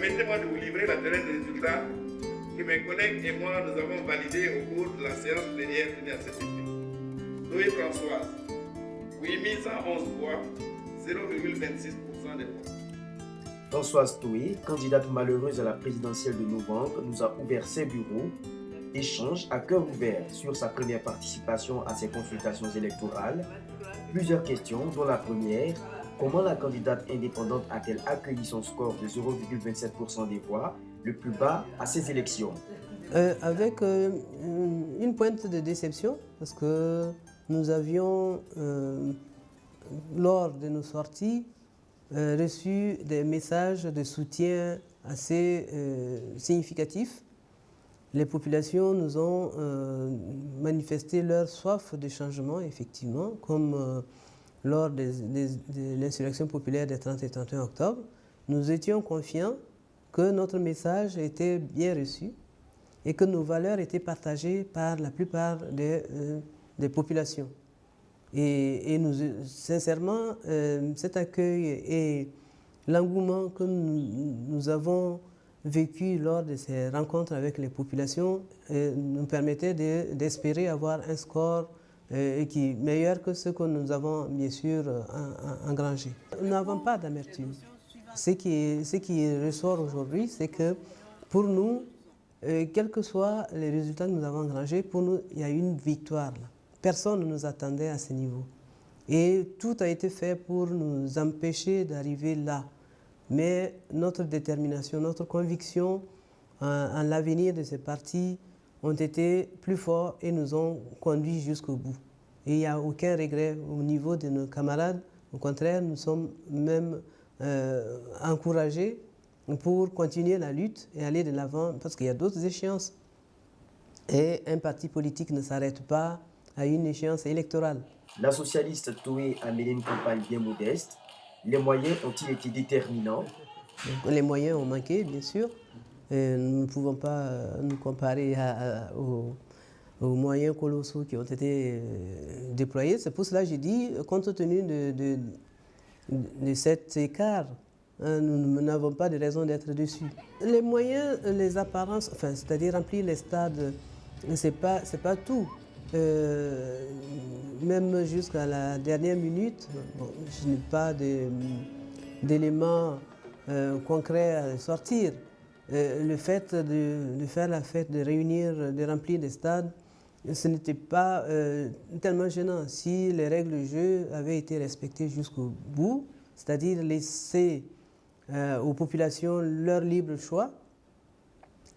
Permettez-moi de vous livrer la télé des résultats que mes collègues et moi nous avons validés au cours de la séance plénière tenue à cet effet. Louis Françoise, 8111 voix, 0,26% des voix. Françoise Toué, candidate malheureuse à la présidentielle de novembre, nous a ouvert ses bureaux. Échange à cœur ouvert sur sa première participation à ces consultations électorales. Plusieurs questions, dont la première: comment la candidate indépendante a-t-elle accueilli son score de 0,27% des voix, le plus bas à ces élections? Avec une pointe de déception, parce que nous avions, lors de nos sorties, reçu des messages de soutien assez significatifs. Les populations nous ont manifesté leur soif de changement, effectivement, comme lors de l'insurrection populaire des 30 et 31 octobre. Nous étions confiants que notre message était bien reçu et que nos valeurs étaient partagées par la plupart des populations. Et nous, sincèrement, cet accueil et l'engouement que nous avons vécu lors de ces rencontres avec les populations nous permettait d'espérer avoir un score qui est meilleur que ce que nous avons bien sûr engrangé. Nous n'avons pas d'amertume. Ce qui ressort aujourd'hui, c'est que pour nous, quels que soient les résultats que nous avons engrangés, pour nous, il y a une victoire là. Personne ne nous attendait à ce niveau. Et tout a été fait pour nous empêcher d'arriver là. Mais notre détermination, notre conviction en l'avenir de ces partis ont été plus forts et nous ont conduits jusqu'au bout. Et il n'y a aucun regret au niveau de nos camarades. Au contraire, nous sommes même encouragés pour continuer la lutte et aller de l'avant parce qu'il y a d'autres échéances. Et un parti politique ne s'arrête pas à une échéance électorale. La socialiste Toué a mené une campagne bien modeste. Les moyens ont-ils été déterminants? Les moyens ont manqué, bien sûr. Et nous ne pouvons pas nous comparer aux moyens colossaux qui ont été déployés. C'est pour cela que j'ai dit, compte tenu de cet écart, nous n'avons pas de raison d'être dessus. Les moyens, les apparences, enfin, c'est-à-dire remplir les stades, c'est pas tout. Même jusqu'à la dernière minute, bon, je n'ai pas d'éléments concrets à sortir. Le fait de faire la fête, de réunir, de remplir des stades, ce n'était pas tellement gênant. Si les règles du jeu avaient été respectées jusqu'au bout, c'est-à-dire laisser aux populations leur libre choix,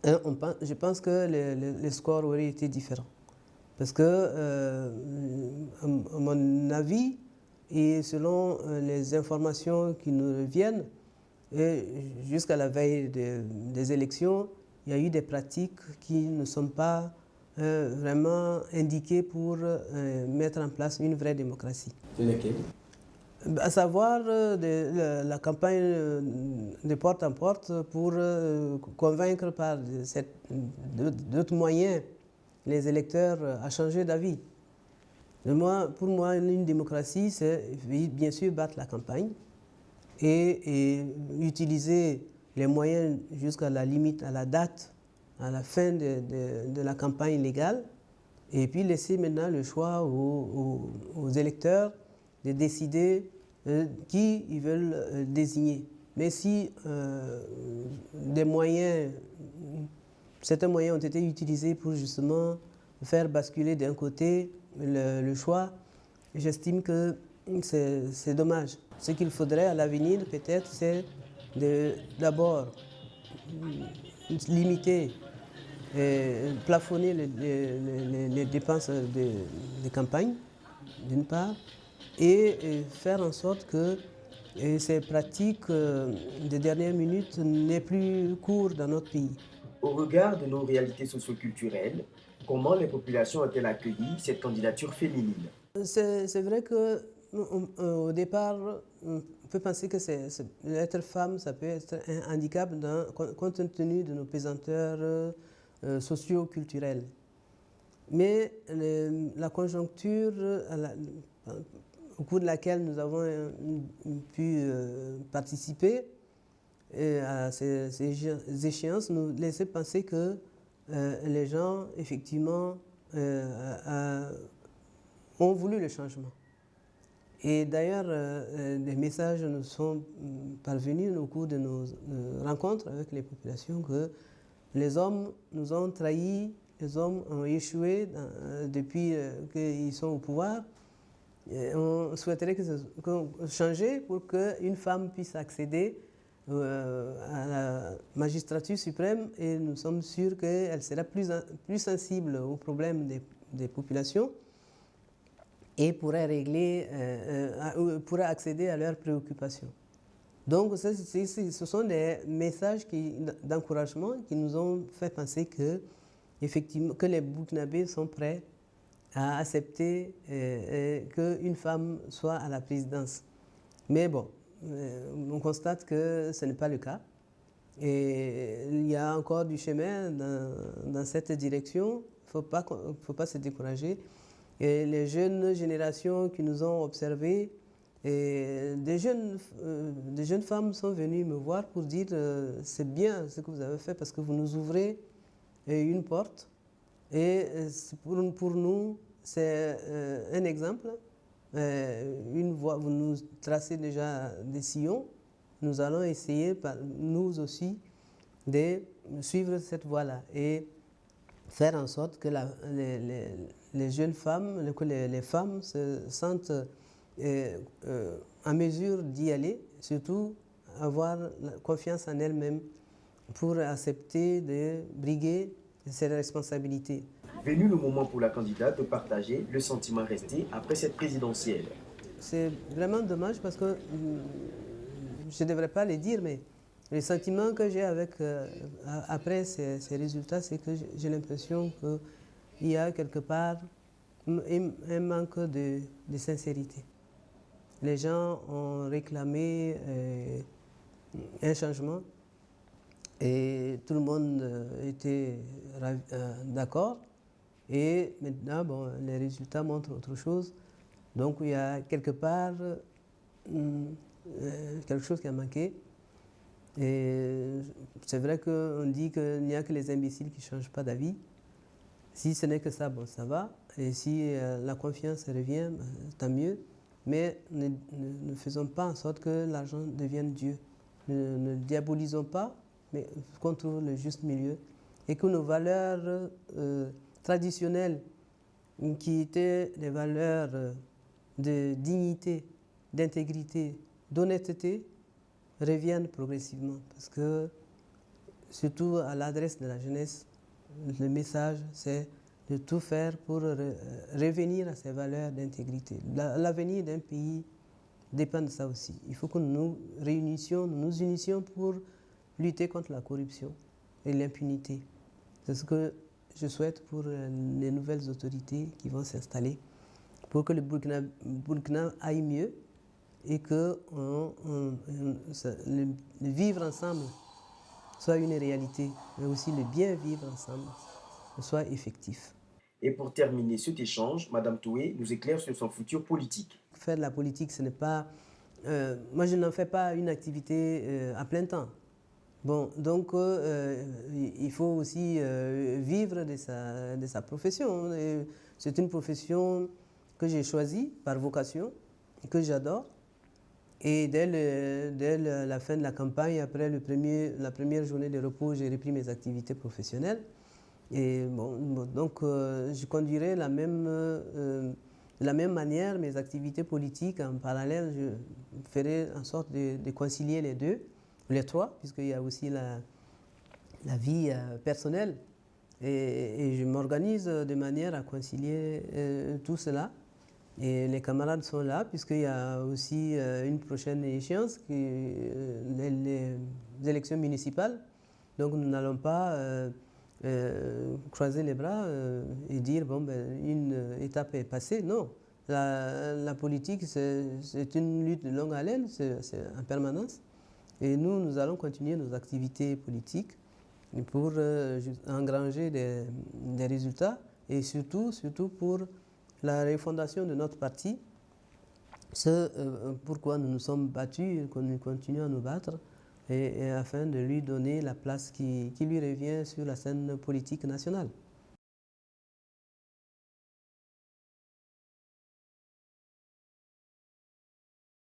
je pense que les scores auraient été différents. Parce que, à mon avis, et selon les informations qui nous reviennent, jusqu'à la veille des élections, il y a eu des pratiques qui ne sont pas vraiment indiquées pour mettre en place une vraie démocratie. C'est lesquelles? À savoir la campagne de porte en porte pour convaincre par d'autres moyens les électeurs à changer d'avis. Pour moi, une démocratie, c'est bien sûr battre la campagne et utiliser les moyens jusqu'à la limite, à la date, à la fin de la campagne légale, et puis laisser maintenant le choix aux électeurs de décider qui ils veulent désigner. Mais si certains moyens ont été utilisés pour justement faire basculer d'un côté le choix, j'estime que c'est dommage. Ce qu'il faudrait à l'avenir, peut-être, c'est d'abord limiter, plafonner les dépenses de campagne, d'une part, et faire en sorte que ces pratiques de dernière minute n'aient plus cours dans notre pays. Au regard de nos réalités socioculturelles, comment les populations ont-elles accueilli cette candidature féminine? C'est vrai qu'au départ, on peut penser que être femme, ça peut être un handicap compte tenu de nos pesanteurs socio-culturelles. Mais la conjoncture au cours de laquelle nous avons pu participer à ces échéances nous laissaient penser que les gens, effectivement, ont voulu le changement. Et d'ailleurs, des messages nous sont parvenus au cours de nos rencontres avec les populations que les hommes nous ont trahis, les hommes ont échoué depuis qu'ils sont au pouvoir. Et on souhaiterait changer pour qu'une femme puisse accéder à la magistrature suprême, et nous sommes sûrs qu'elle sera plus sensible aux problèmes des populations et pourrait pourrait accéder à leurs préoccupations. Donc ce sont des messages d'encouragement qui nous ont fait penser effectivement, que les Burkinabés sont prêts à accepter qu'une femme soit à la présidence. Mais bon, on constate que ce n'est pas le cas. Et il y a encore du chemin dans cette direction. Il ne faut pas se décourager. Et les jeunes générations qui nous ont observés, des jeunes femmes sont venues me voir pour dire c'est bien ce que vous avez fait parce que vous nous ouvrez une porte. Et pour nous, c'est un exemple, une voie. Vous nous tracez déjà des sillons. Nous allons essayer, nous aussi, de suivre cette voie-là et faire en sorte que les jeunes femmes, que les femmes se sentent en mesure d'y aller, surtout avoir confiance en elles-mêmes pour accepter de briguer ses responsabilités. Venu le moment pour la candidate de partager le sentiment resté après cette présidentielle. C'est vraiment dommage parce que je ne devrais pas le dire, mais le sentiment que j'ai après ces résultats, c'est que j'ai l'impression qu'il y a quelque part un manque de sincérité. Les gens ont réclamé un changement et tout le monde était d'accord. Et maintenant, bon, les résultats montrent autre chose. Donc il y a quelque part quelque chose qui a manqué. Et c'est vrai qu'on dit qu'il n'y a que les imbéciles qui ne changent pas d'avis. Si ce n'est que ça, bon, ça va. Et si la confiance revient, tant mieux. Mais ne faisons pas en sorte que l'argent devienne Dieu. Ne diabolisons pas, mais qu'on trouve le juste milieu. Et que nos valeurs traditionnelles, qui étaient des valeurs de dignité, d'intégrité, d'honnêteté, reviennent progressivement. Parce que, surtout à l'adresse de la jeunesse, le message, c'est de tout faire pour revenir à ces valeurs d'intégrité. L'avenir d'un pays dépend de ça aussi. Il faut que nous nous unissions pour lutter contre la corruption et l'impunité. C'est ce que je souhaite pour les nouvelles autorités qui vont s'installer, pour que le Burkina aille mieux et que le vivre ensemble soit une réalité, mais aussi le bien vivre ensemble soit effectif. Et pour terminer cet échange, Madame Toué nous éclaire sur son futur politique. Faire de la politique, ce n'est pas... moi, je n'en fais pas une activité à plein temps. Bon, donc il faut aussi vivre de sa profession. C'est une profession que j'ai choisie par vocation, que j'adore. Et dès la fin de la campagne, après la première journée de repos, j'ai repris mes activités professionnelles. Et donc je conduirai de la même manière mes activités politiques en parallèle. Je ferai en sorte de concilier les trois, puisqu'il y a aussi la vie personnelle. Et je m'organise de manière à concilier tout cela. Et les camarades sont là, puisqu'il y a aussi une prochaine échéance, les élections municipales. Donc nous n'allons pas croiser les bras et dire bon, une étape est passée. Non, la politique, c'est une lutte de longue haleine, c'est en permanence. Et nous allons continuer nos activités politiques pour engranger des résultats et surtout pour la refondation de notre parti. C'est pourquoi nous nous sommes battus et que nous continuons à nous battre et afin de lui donner la place qui lui revient sur la scène politique nationale.